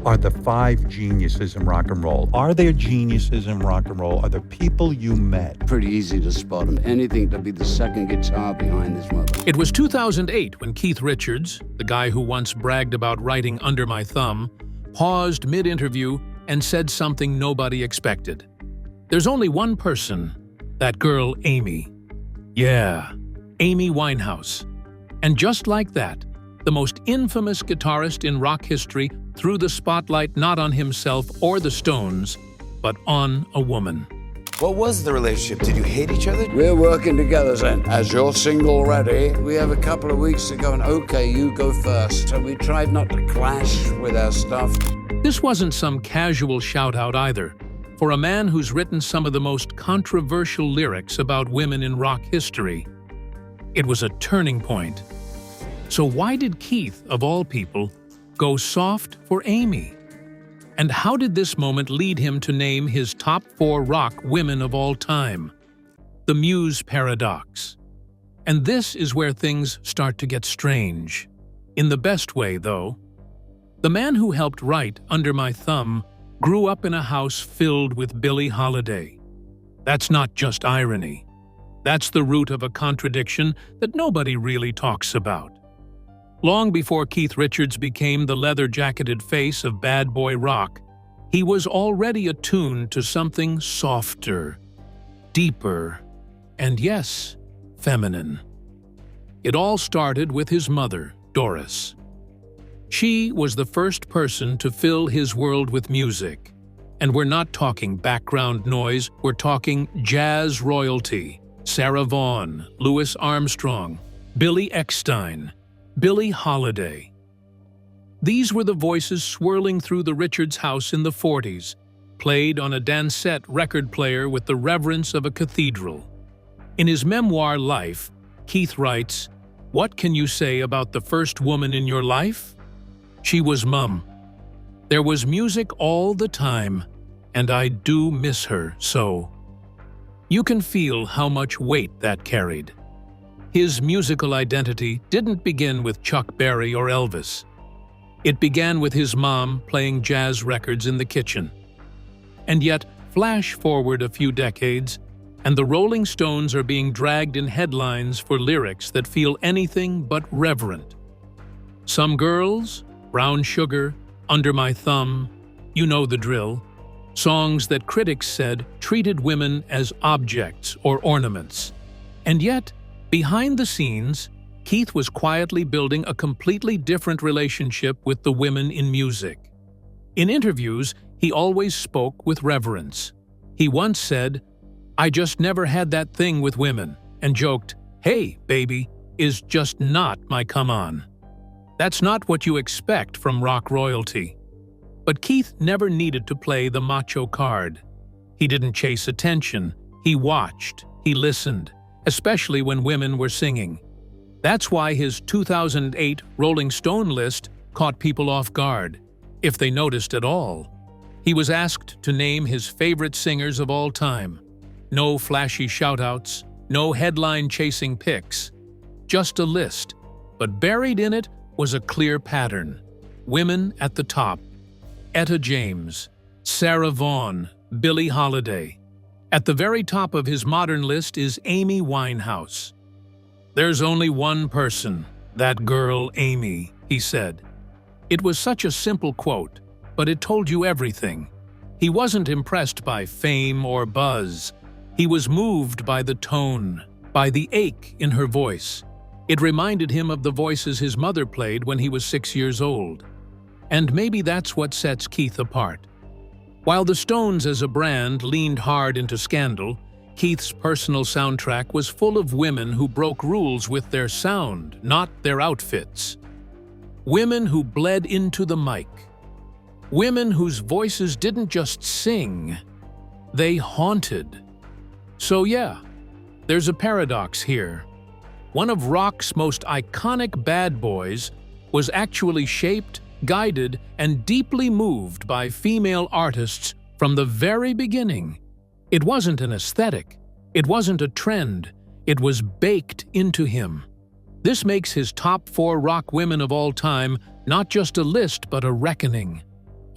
are the five geniuses in rock and roll. Are there geniuses in rock and roll? Are there people you met? Pretty easy to spot them. Anything to be the second guitar behind his mother. It was 2008 when Keith Richards, the guy who once bragged about writing Under My Thumb, paused mid-interview and said something nobody expected. There's only one person, that girl Amy. Yeah, Amy Winehouse. And just like that, the most infamous guitarist in rock history threw the spotlight not on himself or the Stones, but on a woman. What was the relationship? Did you hate each other? We're working together then. As you're single ready, we have a couple of weeks to go and okay, you go first. So we tried not to clash with our stuff. This wasn't some casual shout-out either. For a man who's written some of the most controversial lyrics about women in rock history, it was a turning point. So why did Keith, of all people, go soft for Amy? And how did this moment lead him to name his top 4 rock women of all time? The Muse Paradox. And this is where things start to get strange. In the best way, though. The man who helped write Under My Thumb grew up in a house filled with Billie Holiday. That's not just irony. That's the root of a contradiction that nobody really talks about. Long before Keith Richards became the leather-jacketed face of bad boy rock, he was already attuned to something softer, deeper, and yes, feminine. It all started with his mother, Doris. She was the first person to fill his world with music. And we're not talking background noise, we're talking jazz royalty. Sarah Vaughan, Louis Armstrong, Billy Eckstine, Billie Holiday. These were the voices swirling through the Richards house in the 40s, played on a Dansette record player with the reverence of a cathedral. In his memoir Life, Keith writes, "What can you say about the first woman in your life? She was Mum. There was music all the time, and I do miss her so." You can feel how much weight that carried. His musical identity didn't begin with Chuck Berry or Elvis. It began with his mom playing jazz records in the kitchen. And yet, flash forward a few decades, and the Rolling Stones are being dragged in headlines for lyrics that feel anything but reverent. Some Girls, Brown Sugar, Under My Thumb, you know the drill. Songs that critics said treated women as objects or ornaments. And yet, behind the scenes, Keith was quietly building a completely different relationship with the women in music. In interviews, he always spoke with reverence. He once said, "I just never had that thing with women," and joked, "Hey, baby, is just not my come on." That's not what you expect from rock royalty. But Keith never needed to play the macho card. He didn't chase attention. He watched. He listened, especially when women were singing. That's why his 2008 Rolling Stone list caught people off guard, if they noticed at all. He was asked to name his favorite singers of all time. No flashy shout-outs, no headline-chasing picks. Just a list, but buried in it was a clear pattern. Women at the top. Etta James, Sarah Vaughan, Billie Holiday. At the very top of his modern list is Amy Winehouse. "There's only one person, that girl Amy," he said. It was such a simple quote, but it told you everything. He wasn't impressed by fame or buzz. He was moved by the tone, by the ache in her voice. It reminded him of the voices his mother played when he was 6 years old. And maybe that's what sets Keith apart. While the Stones as a brand leaned hard into scandal, Keith's personal soundtrack was full of women who broke rules with their sound, not their outfits. Women who bled into the mic. Women whose voices didn't just sing, they haunted. So yeah, there's a paradox here. One of rock's most iconic bad boys was actually shaped, guided, and deeply moved by female artists from the very beginning. It wasn't an aesthetic. It wasn't a trend. It was baked into him. This makes his top 4 rock women of all time not just a list but a reckoning.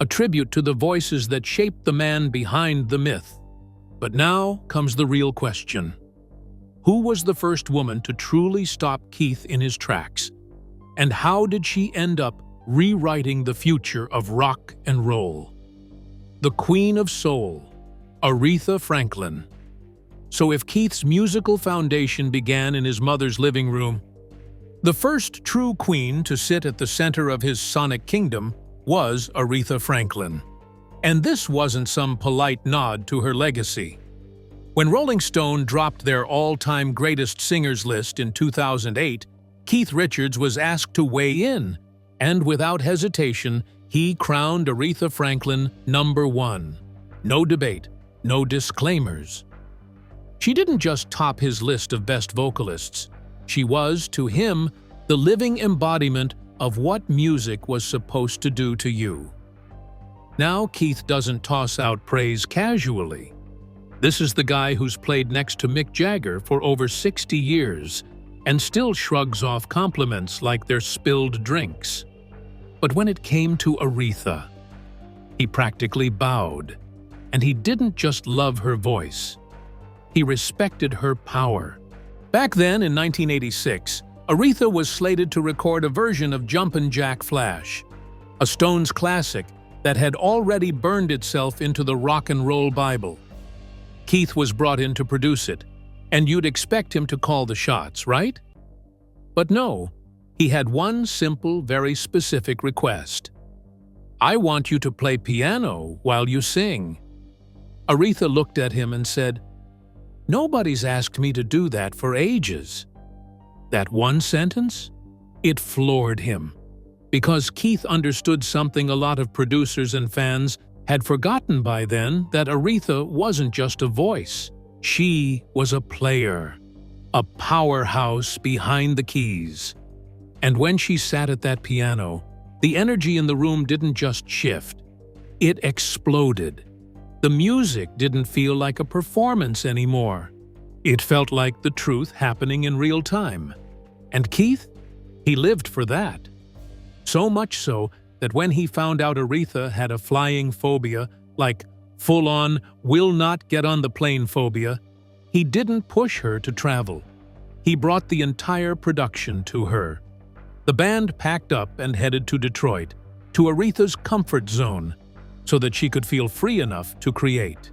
a tribute to the voices that shaped the man behind the myth. But now comes the real question. Who was the first woman to truly stop Keith in his tracks? And how did she end up rewriting the future of rock and roll? The Queen of Soul, Aretha Franklin. So if Keith's musical foundation began in his mother's living room, the first true queen to sit at the center of his sonic kingdom was Aretha Franklin. And this wasn't some polite nod to her legacy. When Rolling Stone dropped their all-time greatest singers list in 2008, Keith Richards was asked to weigh in, and without hesitation, he crowned Aretha Franklin #1. No debate, no disclaimers. She didn't just top his list of best vocalists. She was, to him, the living embodiment of what music was supposed to do to you. Now Keith doesn't toss out praise casually. This is the guy who's played next to Mick Jagger for over 60 years and still shrugs off compliments like they're spilled drinks. But when it came to Aretha, he practically bowed. And he didn't just love her voice. He respected her power. Back then, in 1986, Aretha was slated to record a version of Jumpin' Jack Flash, a Stones classic that had already burned itself into the rock and roll Bible. Keith was brought in to produce it, and you'd expect him to call the shots, right? But no, he had one simple, very specific request. I want you to play piano while you sing. Aretha looked at him and said, Nobody's asked me to do that for ages. That one sentence? It floored him. Because Keith understood something a lot of producers and fans had forgotten by then, that Aretha wasn't just a voice. She was a player, a powerhouse behind the keys. And when she sat at that piano, the energy in the room didn't just shift. It exploded. The music didn't feel like a performance anymore. It felt like the truth happening in real time. And Keith? He lived for that. So much so that when he found out Aretha had a flying phobia, like full-on will not get on the plane phobia, he didn't push her to travel. He brought the entire production to her. The band packed up and headed to Detroit, to Aretha's comfort zone, so that she could feel free enough to create.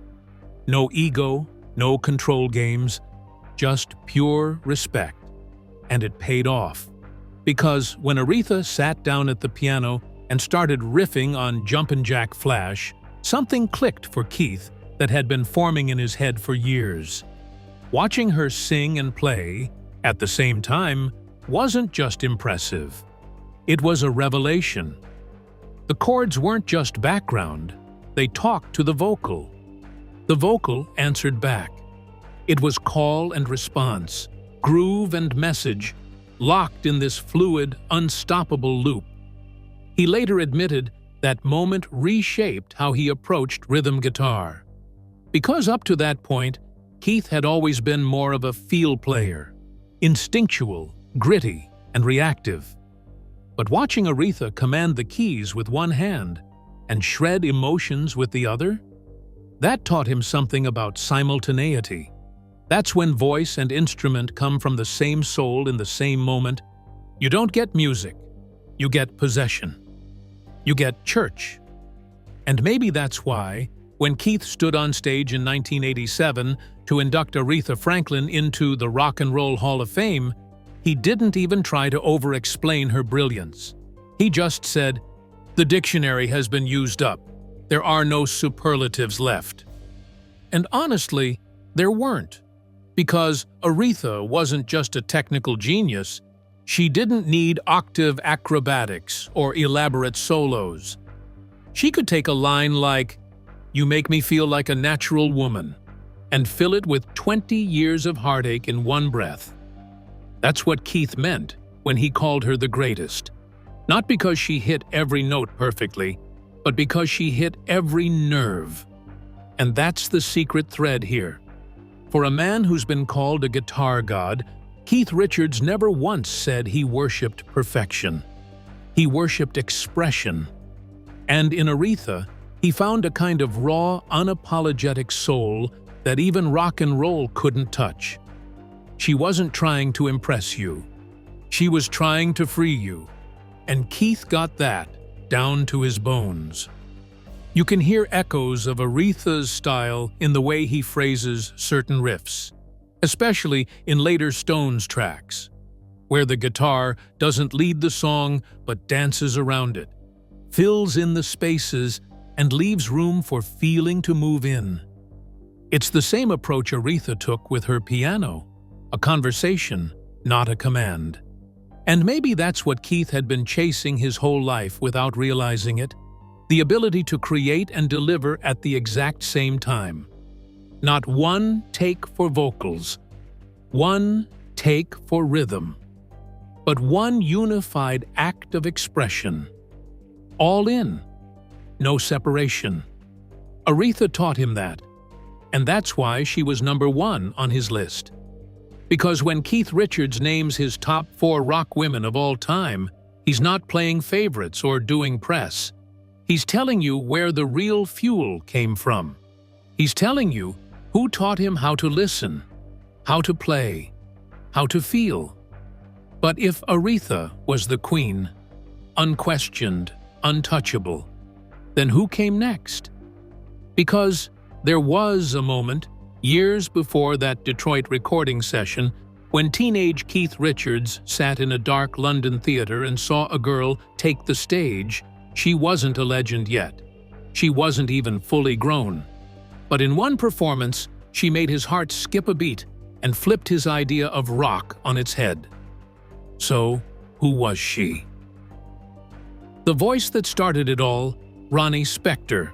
No ego, no control games, just pure respect. And it paid off. Because when Aretha sat down at the piano and started riffing on Jumpin' Jack Flash, something clicked for Keith that had been forming in his head for years. Watching her sing and play, at the same time, wasn't just impressive. It was a revelation. The chords weren't just background, they talked to the vocal. The vocal answered back. It was call and response, groove and message, locked in this fluid, unstoppable loop. He later admitted that moment reshaped how he approached rhythm guitar. Because up to that point, Keith had always been more of a feel player, instinctual, gritty, and reactive. But watching Aretha command the keys with one hand and shred emotions with the other, that taught him something about simultaneity. That's when voice and instrument come from the same soul in the same moment. You don't get music, you get possession. You get church. And maybe that's why, when Keith stood on stage in 1987 to induct Aretha Franklin into the Rock and Roll Hall of Fame, he didn't even try to over-explain her brilliance. He just said, "The dictionary has been used up. There are no superlatives left." And honestly, there weren't. Because Aretha wasn't just a technical genius, she didn't need octave acrobatics or elaborate solos. She could take a line like, "You make me feel like a natural woman," and fill it with 20 years of heartache in one breath. That's what Keith meant when he called her the greatest. Not because she hit every note perfectly, but because she hit every nerve. And that's the secret thread here. For a man who's been called a guitar god, Keith Richards never once said he worshipped perfection. He worshipped expression. And in Aretha, he found a kind of raw, unapologetic soul that even rock and roll couldn't touch. She wasn't trying to impress you. She was trying to free you. And Keith got that down to his bones. You can hear echoes of Aretha's style in the way he phrases certain riffs, especially in later Stones tracks, where the guitar doesn't lead the song but dances around it, fills in the spaces, and leaves room for feeling to move in. It's the same approach Aretha took with her piano, a conversation, not a command. And maybe that's what Keith had been chasing his whole life without realizing it, the ability to create and deliver at the exact same time. Not one take for vocals, one take for rhythm, but one unified act of expression. All in, no separation. Aretha taught him that, and that's why she was #1 on his list. Because when Keith Richards names his top 4 rock women of all time, he's not playing favorites or doing press. He's telling you where the real fuel came from. He's telling you who taught him how to listen, how to play, how to feel. But if Aretha was the queen, unquestioned, untouchable, then who came next? Because there was a moment, years before that Detroit recording session, when teenage Keith Richards sat in a dark London theater and saw a girl take the stage. She wasn't a legend yet. She wasn't even fully grown. But in one performance, she made his heart skip a beat and flipped his idea of rock on its head. So, who was she? The voice that started it all, Ronnie Spector.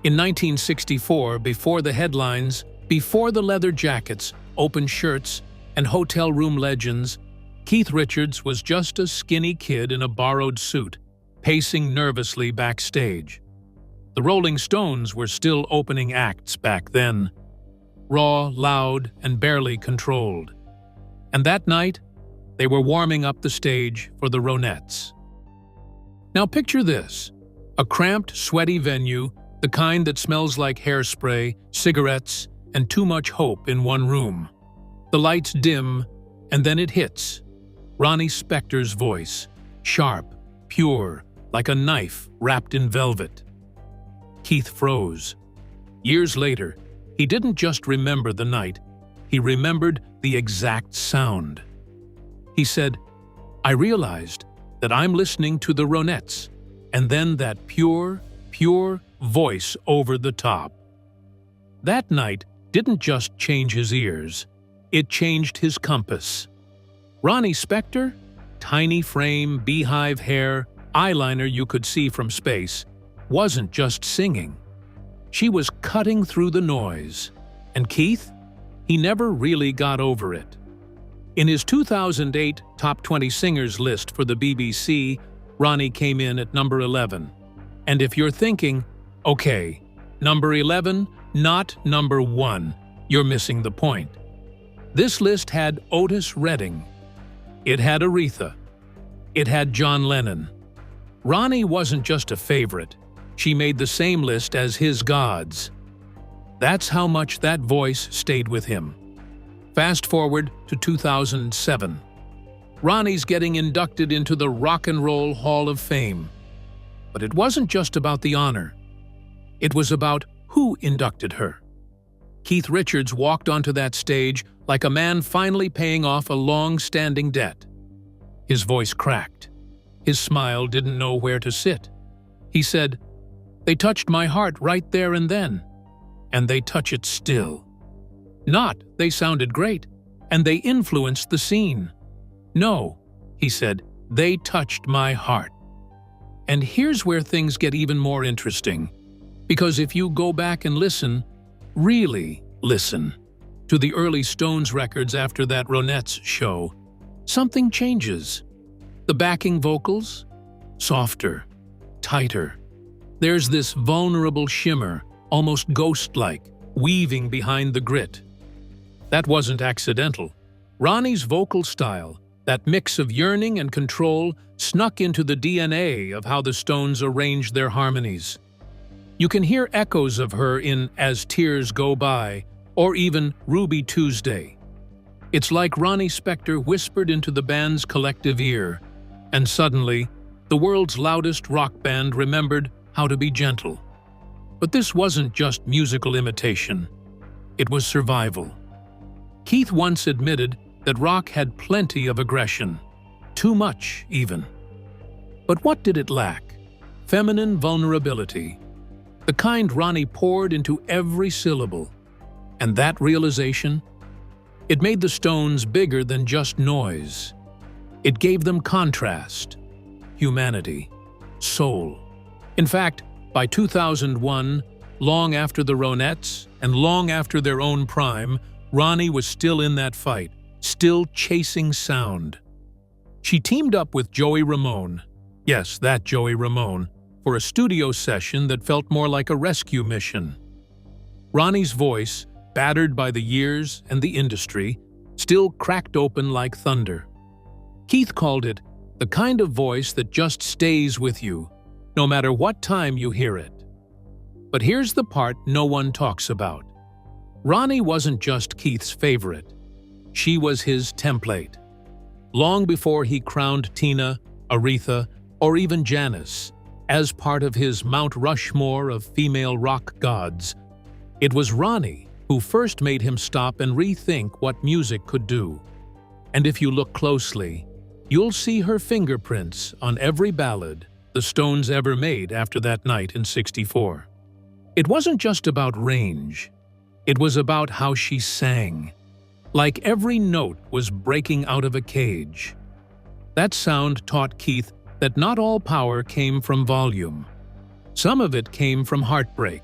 In 1964, before the headlines, before the leather jackets, open shirts, and hotel room legends, Keith Richards was just a skinny kid in a borrowed suit, pacing nervously backstage. The Rolling Stones were still opening acts back then, raw, loud, and barely controlled. And that night, they were warming up the stage for the Ronettes. Now picture this, a cramped, sweaty venue, the kind that smells like hairspray, cigarettes, and too much hope in one room. The lights dim, and then it hits. Ronnie Spector's voice, sharp, pure, like a knife wrapped in velvet. Keith froze. Years later, he didn't just remember the night, he remembered the exact sound. He said, "I realized that I'm listening to the Ronettes, and then that pure voice over the top." That night didn't just change his ears, it changed his compass. Ronnie Spector, tiny frame, beehive hair, eyeliner you could see from space, wasn't just singing. She was cutting through the noise. And Keith? He never really got over it. In his 2008 Top 20 Singers list for the BBC, Ronnie came in at number 11. And if you're thinking, okay, number 11, not number 1, you're missing the point. This list had Otis Redding. It had Aretha. It had John Lennon. Ronnie wasn't just a favorite. She made the same list as his gods. That's how much that voice stayed with him. Fast forward to 2007. Ronnie's getting inducted into the Rock and Roll Hall of Fame. But it wasn't just about the honor. It was about who inducted her. Keith Richards walked onto that stage like a man finally paying off a long-standing debt. His voice cracked. His smile didn't know where to sit. He said, "They touched my heart right there and then, and they touch it still." Not, "They sounded great, and they influenced the scene." No, he said, "They touched my heart." And here's where things get even more interesting. Because if you go back and listen, really listen, to the early Stones records after that Ronettes show, something changes. The backing vocals? Softer, tighter. There's this vulnerable shimmer, almost ghost-like, weaving behind the grit. That wasn't accidental. Ronnie's vocal style, That mix of yearning and control snuck into the DNA of how the Stones arranged their harmonies. You can hear echoes of her in As Tears Go By, or even Ruby Tuesday. It's like Ronnie Spector whispered into the band's collective ear, and suddenly, the world's loudest rock band remembered how to be gentle. But this wasn't just musical imitation. It was survival. Keith once admitted that rock had plenty of aggression, too much even. But what did it lack? Feminine vulnerability, the kind Ronnie poured into every syllable. And that realization? It made the Stones bigger than just noise. It gave them contrast, humanity, soul. In fact, by 2001, long after the Ronettes and long after their own prime, Ronnie was still in that fight, still chasing sound. She teamed up with Joey Ramone, yes, that Joey Ramone, for a studio session that felt more like a rescue mission. Ronnie's voice, battered by the years and the industry, still cracked open like thunder. Keith called it the kind of voice that just stays with you, no matter what time you hear it. But here's the part no one talks about. Ronnie wasn't just Keith's favorite. She was his template. Long before he crowned Tina, Aretha, or even Janis as part of his Mount Rushmore of female rock gods, it was Ronnie who first made him stop and rethink what music could do. And if you look closely, you'll see her fingerprints on every ballad the Stones ever made after that night in '64. It wasn't just about range. It was about how she sang. Like every note was breaking out of a cage. That sound taught Keith that not all power came from volume. Some of it came from heartbreak,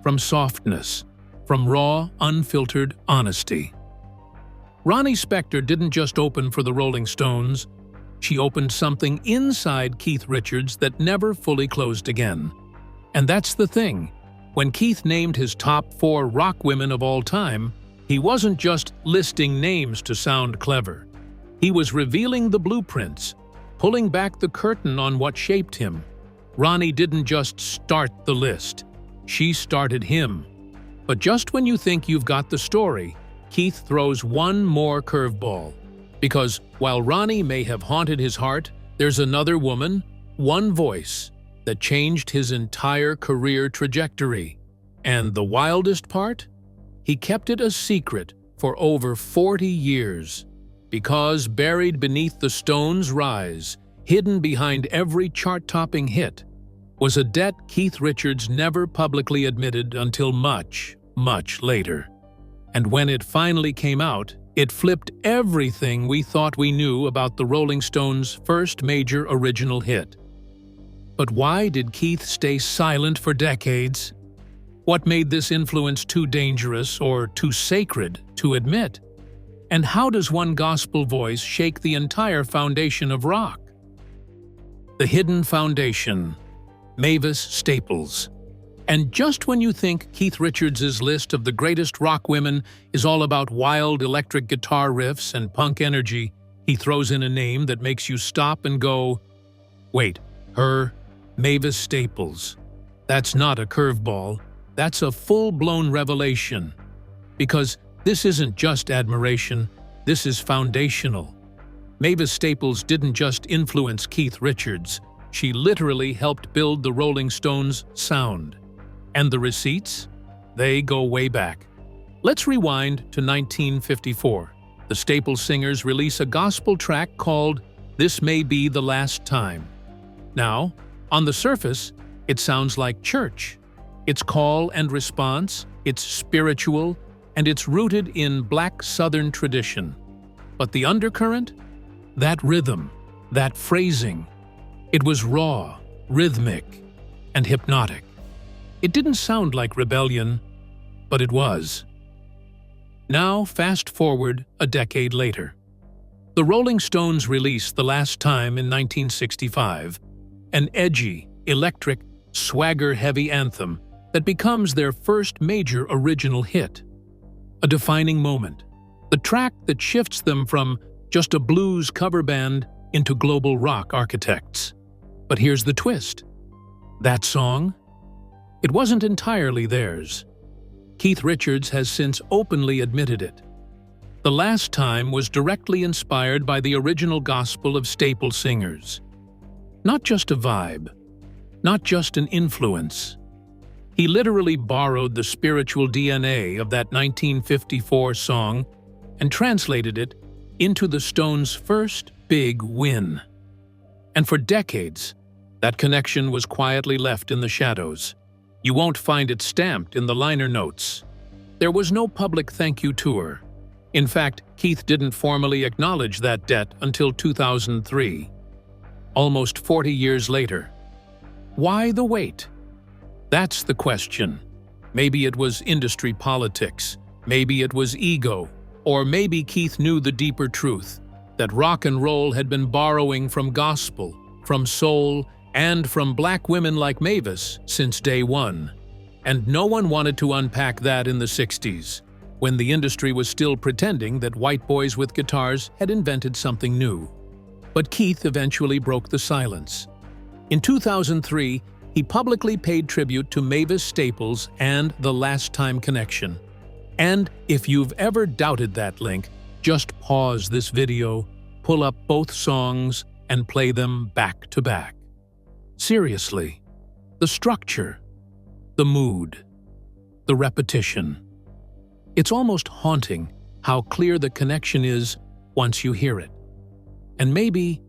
from softness, from raw, unfiltered honesty. Ronnie Spector didn't just open for the Rolling Stones. She opened something inside Keith Richards that never fully closed again. And that's the thing. When Keith named his top 4 rock women of all time, he wasn't just listing names to sound clever. He was revealing the blueprints, pulling back the curtain on what shaped him. Ronnie didn't just start the list. She started him. But just when you think you've got the story, Keith throws one more curveball. Because while Ronnie may have haunted his heart, there's another woman, one voice, that changed his entire career trajectory. And the wildest part? He kept it a secret for over 40 years. Because buried beneath the Stones' rise, hidden behind every chart-topping hit, was a debt Keith Richards never publicly admitted until much, much later. And when it finally came out, it flipped everything we thought we knew about the Rolling Stones' first major original hit. But why did Keith stay silent for decades? What made this influence too dangerous or too sacred to admit? And how does one gospel voice shake the entire foundation of rock? The hidden foundation, Mavis Staples. And just when you think Keith Richards' list of the greatest rock women is all about wild electric guitar riffs and punk energy, he throws in a name that makes you stop and go, wait, her, Mavis Staples. That's not a curveball, that's a full-blown revelation. Because this isn't just admiration, this is foundational. Mavis Staples didn't just influence Keith Richards, she literally helped build the Rolling Stones' sound. And the receipts? They go way back. Let's rewind to 1954. The Staples singers release a gospel track called This May Be the Last Time. Now, on the surface, it sounds like church. It's call and response, it's spiritual, and it's rooted in Black Southern tradition. But the undercurrent? That rhythm, that phrasing. It was raw, rhythmic, and hypnotic. It didn't sound like rebellion, but it was. Now, fast forward a decade later. The Rolling Stones release The Last Time in 1965, an edgy, electric, swagger-heavy anthem that becomes their first major original hit. A defining moment, the track that shifts them from just a blues cover band, into global rock architects. But here's the twist. That song? It wasn't entirely theirs. Keith Richards has since openly admitted it. The Last Time was directly inspired by the original gospel of staple singers. Not just a vibe, not just an influence. He literally borrowed the spiritual DNA of that 1954 song and translated it into the Stones' first big win. And for decades, that connection was quietly left in the shadows. You won't find it stamped in the liner notes. There was no public thank you tour. In fact, Keith didn't formally acknowledge that debt until 2003. Almost 40 years later. Why the wait? That's the question. Maybe it was industry politics, maybe it was ego, or maybe Keith knew the deeper truth, that rock and roll had been borrowing from gospel, from soul, and from black women like Mavis since day one. And no one wanted to unpack that in the 60s, when the industry was still pretending that white boys with guitars had invented something new. But Keith eventually broke the silence. In 2003, he publicly paid tribute to Mavis Staples and the Last Time connection. And if you've ever doubted that link, just pause this video, pull up both songs, and play them back to back. Seriously, the structure, the mood, the repetition. It's almost haunting how clear the connection is once you hear it. And maybe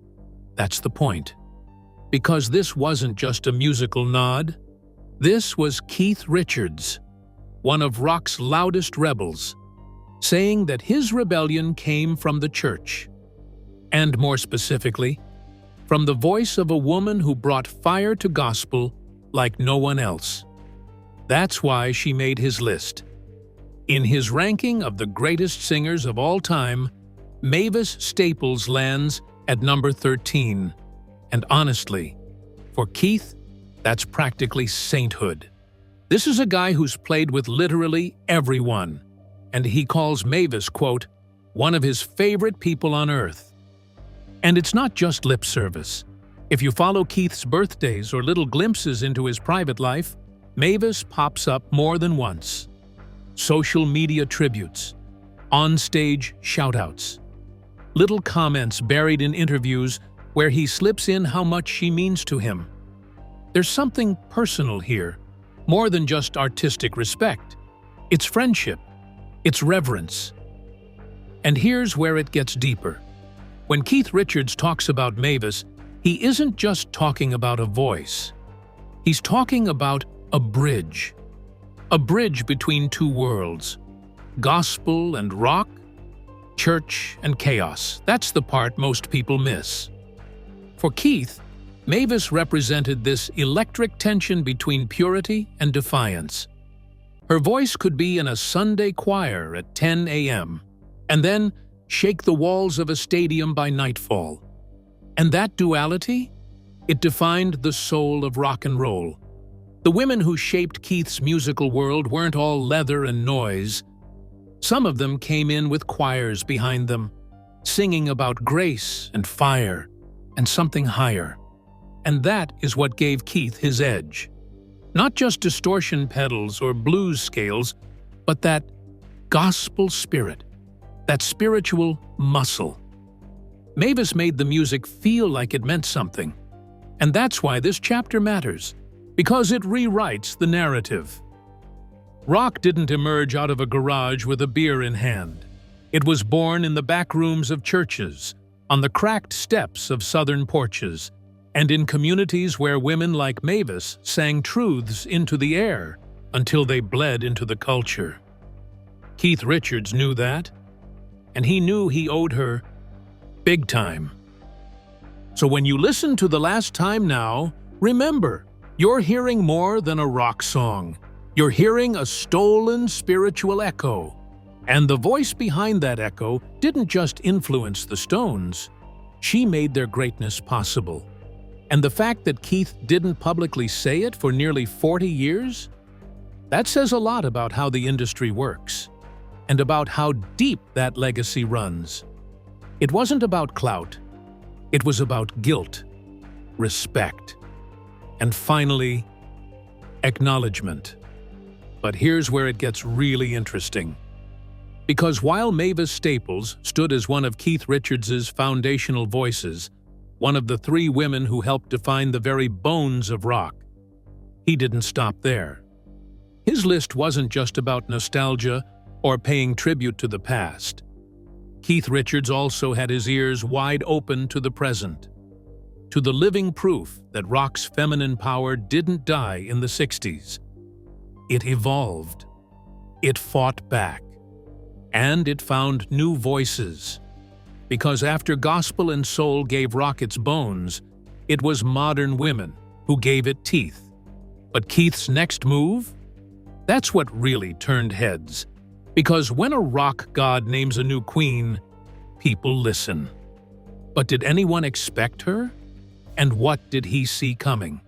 that's the point. Because this wasn't just a musical nod. This was Keith Richards, one of rock's loudest rebels, saying that his rebellion came from the church. And more specifically, from the voice of a woman who brought fire to gospel like no one else. That's why she made his list. In his ranking of the greatest singers of all time, Mavis Staples lands at number 13. And honestly, for Keith, that's practically sainthood. This is a guy who's played with literally everyone, and he calls Mavis, quote, one of his favorite people on earth. And it's not just lip service. If you follow Keith's birthdays or little glimpses into his private life, Mavis pops up more than once. Social media tributes, on-stage shout-outs, little comments buried in interviews where he slips in how much she means to him. There's something personal here, more than just artistic respect. It's friendship, it's reverence. And here's where it gets deeper. When Keith Richards talks about Mavis, he isn't just talking about a voice. He's talking about a bridge between two worlds, gospel and rock, church and chaos. That's the part most people miss. For Keith, Mavis represented this electric tension between purity and defiance. Her voice could be in a Sunday choir at 10 a.m., and then shake the walls of a stadium by nightfall. And that duality? It defined the soul of rock and roll. The women who shaped Keith's musical world weren't all leather and noise. Some of them came in with choirs behind them, singing about grace and fire and something higher. And that is what gave Keith his edge. Not just distortion pedals or blues scales, but that gospel spirit, that spiritual muscle. Mavis made the music feel like it meant something. And that's why this chapter matters, because it rewrites the narrative. Rock didn't emerge out of a garage with a beer in hand. It was born in the back rooms of churches, on the cracked steps of southern porches, and in communities where women like Mavis sang truths into the air until they bled into the culture. Keith Richards knew that, and he knew he owed her big time. So when you listen to The Last Time now, remember, you're hearing more than a rock song. You're hearing a stolen spiritual echo. And the voice behind that echo didn't just influence the Stones. She made their greatness possible. And the fact that Keith didn't publicly say it for nearly 40 years? That says a lot about how the industry works, and about how deep that legacy runs. It wasn't about clout. It was about guilt, respect, and finally, acknowledgement. But here's where it gets really interesting. Because while Mavis Staples stood as one of Keith Richards' foundational voices, one of the three women who helped define the very bones of rock, he didn't stop there. His list wasn't just about nostalgia or paying tribute to the past. Keith Richards also had his ears wide open to the present, to the living proof that rock's feminine power didn't die in the 60s. It evolved. It fought back. And it found new voices. Because after gospel and soul gave rock its bones, it was modern women who gave it teeth. But Keith's next move? That's what really turned heads. Because when a rock god names a new queen, people listen. But did anyone expect her? And what did he see coming?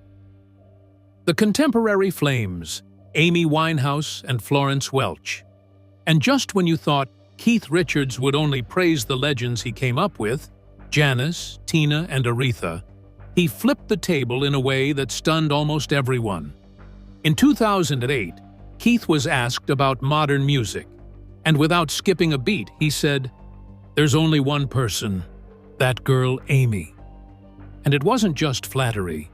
The contemporary flames, Amy Winehouse and Florence Welch. And just when you thought Keith Richards would only praise the legends he came up with, Janis, Tina, and Aretha, he flipped the table in a way that stunned almost everyone. In 2008, Keith was asked about modern music, and without skipping a beat, he said, "There's only one person, that girl Amy." And it wasn't just flattery.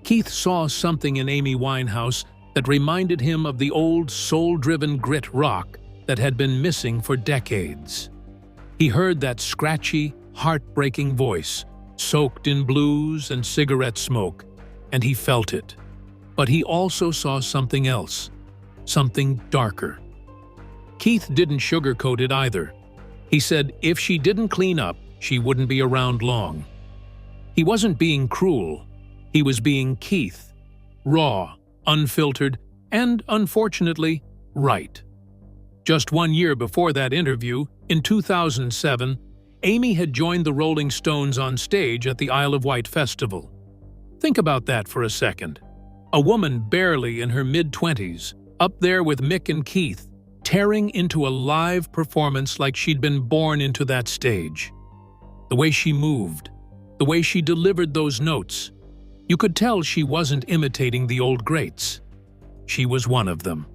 Keith saw something in Amy Winehouse that reminded him of the old soul-driven grit rock that had been missing for decades. He heard that scratchy, heartbreaking voice, soaked in blues and cigarette smoke, and he felt it. But he also saw something else, something darker. Keith didn't sugarcoat it either. He said if she didn't clean up, she wouldn't be around long. He wasn't being cruel. He was being Keith, raw, unfiltered, and, unfortunately, right. Just 1 year before that interview, in 2007, Amy had joined the Rolling Stones on stage at the Isle of Wight Festival. Think about that for a second. A woman barely in her mid-20s, up there with Mick and Keith, tearing into a live performance like she'd been born into that stage. The way she moved, the way she delivered those notes, you could tell she wasn't imitating the old greats. She was one of them.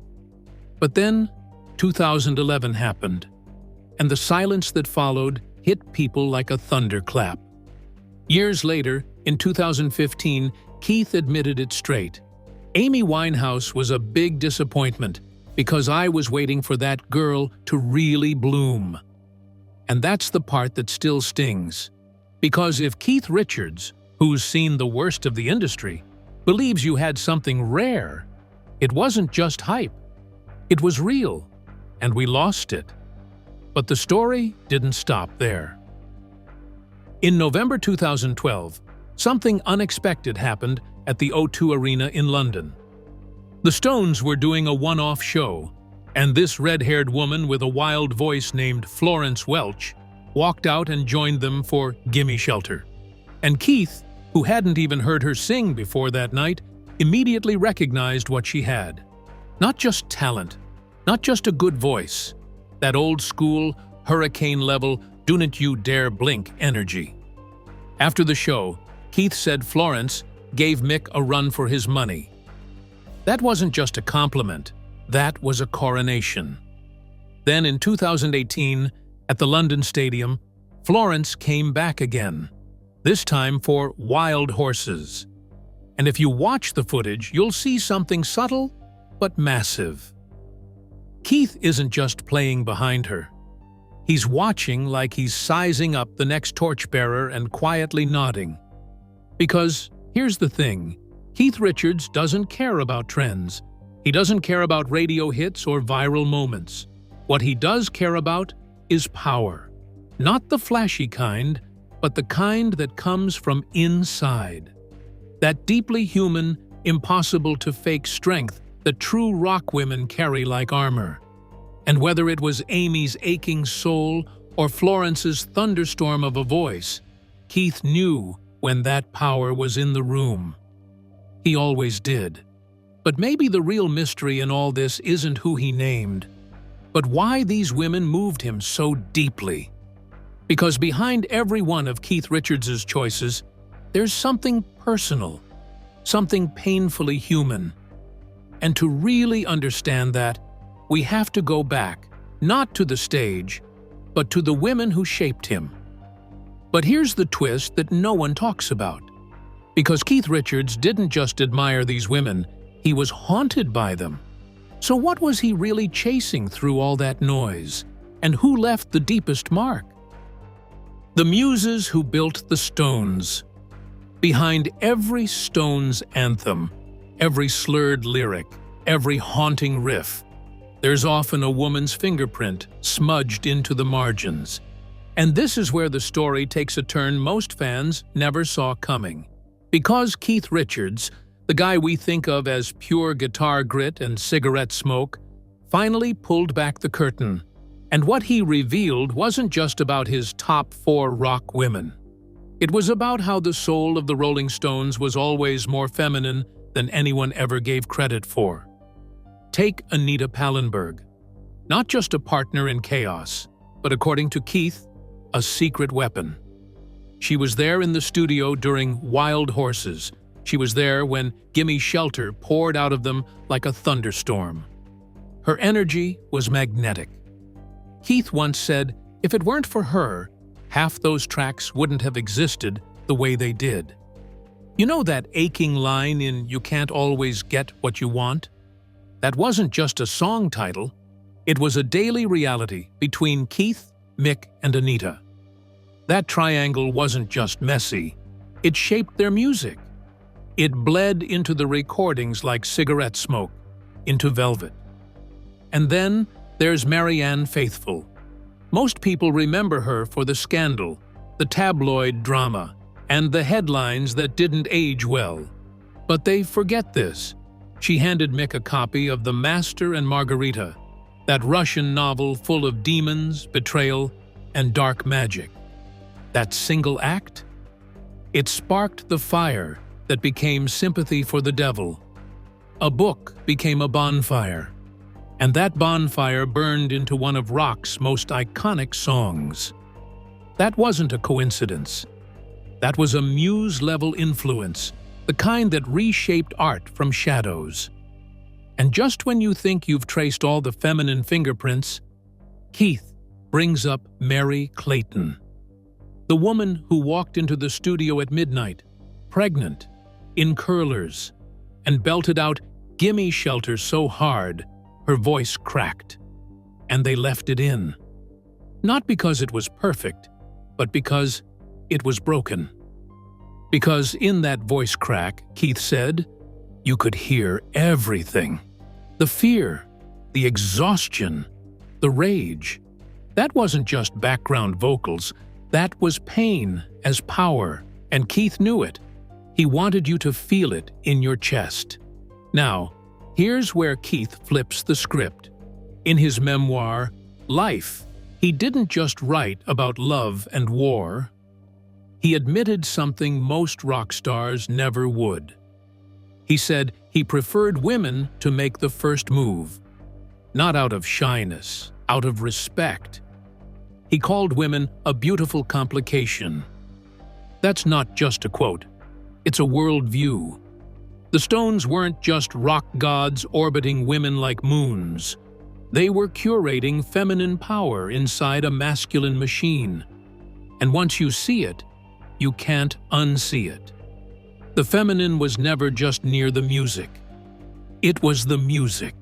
But then, 2011 happened, and the silence that followed hit people like a thunderclap. Years later, in 2015, Keith admitted it straight. Amy Winehouse was a big disappointment because I was waiting for that girl to really bloom. And that's the part that still stings. Because if Keith Richards, who's seen the worst of the industry, believes you had something rare, it wasn't just hype. It was real, and we lost it. But the story didn't stop there. In November 2012, something unexpected happened at the O2 Arena in London. The Stones were doing a one-off show, and this red-haired woman with a wild voice named Florence Welch walked out and joined them for Gimme Shelter. And Keith, who hadn't even heard her sing before that night, immediately recognized what she had. Not just talent, not just a good voice, that old-school, hurricane-level, "don't you dare blink" energy. After the show, Keith said Florence gave Mick a run for his money. That wasn't just a compliment, that was a coronation. Then in 2018, at the London Stadium, Florence came back again, this time for Wild Horses. And if you watch the footage, you'll see something subtle but massive. Keith isn't just playing behind her. He's watching like he's sizing up the next torchbearer and quietly nodding. Because here's the thing, Keith Richards doesn't care about trends. He doesn't care about radio hits or viral moments. What he does care about is power. Not the flashy kind, but the kind that comes from inside. That deeply human, impossible-to-fake strength that true rock women carry like armor. And whether it was Amy's aching soul or Florence's thunderstorm of a voice, Keith knew when that power was in the room. He always did. But maybe the real mystery in all this isn't who he named, but why these women moved him so deeply. Because behind every one of Keith Richards' choices, there's something personal, something painfully human. And to really understand that, we have to go back, not to the stage, but to the women who shaped him. But here's the twist that no one talks about. Because Keith Richards didn't just admire these women, he was haunted by them. So what was he really chasing through all that noise? And who left the deepest mark? The muses who built the Stones. Behind every Stones anthem, every slurred lyric, every haunting riff, there's often a woman's fingerprint smudged into the margins. And this is where the story takes a turn most fans never saw coming. Because Keith Richards, the guy we think of as pure guitar grit and cigarette smoke, finally pulled back the curtain. And what he revealed wasn't just about his top 4 rock women. It was about how the soul of the Rolling Stones was always more feminine than anyone ever gave credit for. Take Anita Pallenberg. Not just a partner in chaos, but according to Keith, a secret weapon. She was there in the studio during Wild Horses. She was there when Gimme Shelter poured out of them like a thunderstorm. Her energy was magnetic. Keith once said, if it weren't for her, half those tracks wouldn't have existed the way they did. You know that aching line in You Can't Always Get What You Want? That wasn't just a song title, it was a daily reality between Keith, Mick, and Anita. That triangle wasn't just messy, it shaped their music. It bled into the recordings like cigarette smoke, into Velvet. And then there's Marianne Faithfull. Most people remember her for the scandal, the tabloid drama, and the headlines that didn't age well. But they forget this. She handed Mick a copy of The Master and Margarita, that Russian novel full of demons, betrayal, and dark magic. That single act? It sparked the fire that became sympathy for the devil. A book became a bonfire, and that bonfire burned into one of rock's most iconic songs. That wasn't a coincidence. That was a muse-level influence, the kind that reshaped art from shadows. And just when you think you've traced all the feminine fingerprints, Keith brings up Mary Clayton. The woman who walked into the studio at midnight, pregnant, in curlers, and belted out Gimme Shelter so hard, her voice cracked. And they left it in. Not because it was perfect, but because it was broken. Because in that voice crack, Keith said, you could hear everything. The fear, the exhaustion, the rage. That wasn't just background vocals, that was pain as power, and Keith knew it. He wanted you to feel it in your chest. Now, here's where Keith flips the script. In his memoir, Life, he didn't just write about love and war. He admitted something most rock stars never would. He said he preferred women to make the first move. Not out of shyness, out of respect. He called women a beautiful complication. That's not just a quote. It's a worldview. The Stones weren't just rock gods orbiting women like moons. They were curating feminine power inside a masculine machine. And once you see it, you can't unsee it. The feminine was never just near the music. It was the music.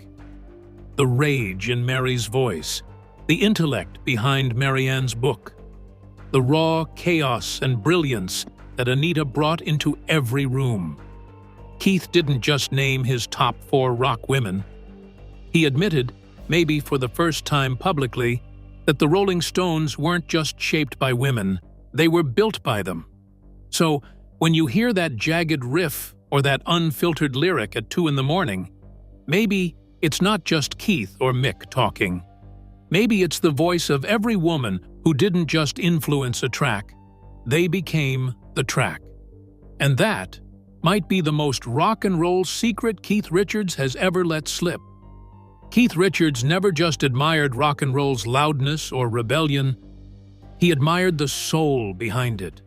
The rage in Mary's voice, the intellect behind Marianne's book, the raw chaos and brilliance that Anita brought into every room. Keith didn't just name his top 4 rock women. He admitted, maybe for the first time publicly, that the Rolling Stones weren't just shaped by women, they were built by them. So, when you hear that jagged riff or that unfiltered lyric at 2 in the morning, maybe it's not just Keith or Mick talking. Maybe it's the voice of every woman who didn't just influence a track. They became the track. And that might be the most rock and roll secret Keith Richards has ever let slip. Keith Richards never just admired rock and roll's loudness or rebellion. He admired the soul behind it,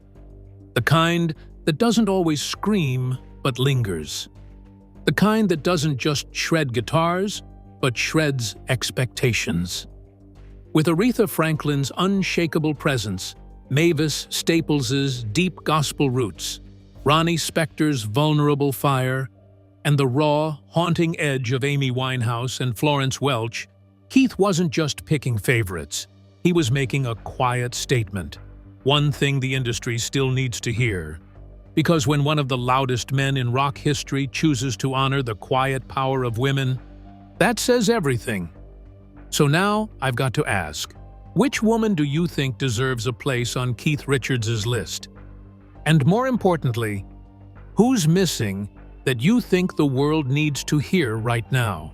the kind that doesn't always scream but lingers, the kind that doesn't just shred guitars but shreds expectations. With Aretha Franklin's unshakable presence, Mavis Staples's deep gospel roots, Ronnie Spector's vulnerable fire, and the raw, haunting edge of Amy Winehouse and Florence Welch, Keith wasn't just picking favorites. He was making a quiet statement, one thing the industry still needs to hear. Because when one of the loudest men in rock history chooses to honor the quiet power of women, that says everything. So now I've got to ask, which woman do you think deserves a place on Keith Richards' list? And more importantly, who's missing that you think the world needs to hear right now?